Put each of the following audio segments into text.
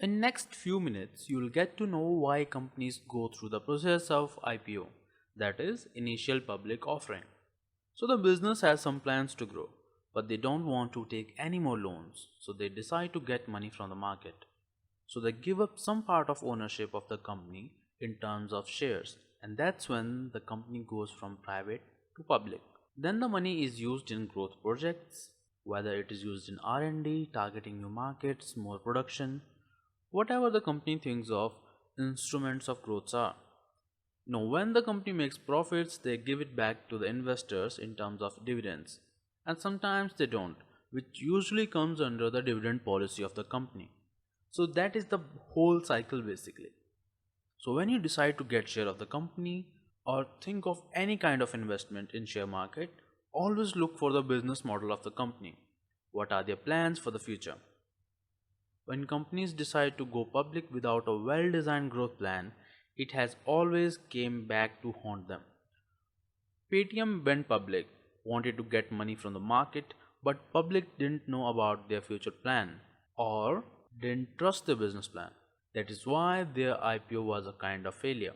In next few minutes, you will get to know why companies go through the process of IPO, that is initial public offering. So the business has some plans to grow, but they don't want to take any more loans, so they decide to get money from the market. So they give up some part of ownership of the company in terms of shares, and that's when the company goes from private to public. Then the money is used in growth projects, whether it is used in R&D, targeting new markets, more production, whatever the company thinks of instruments of growth are. Now, when the company makes profits, they give it back to the investors in terms of dividends, and sometimes they don't, which usually comes under the dividend policy of the company. So that is the whole cycle basically. So when you decide to get share of the company or think of any kind of investment in share market, always look for the business model of the company. What are their plans for the future? When companies decide to go public without a well-designed growth plan, it has always came back to haunt them. Paytm went public, wanted to get money from the market, but public didn't know about their future plan or didn't trust their business plan. That is why their IPO was a kind of failure.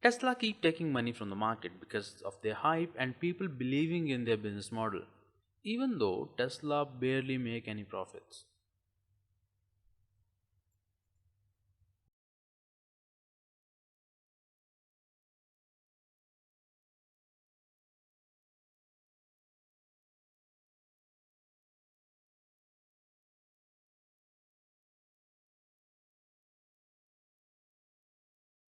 Tesla keep taking money from the market because of their hype and people believing in their business model, even though Tesla barely make any profits.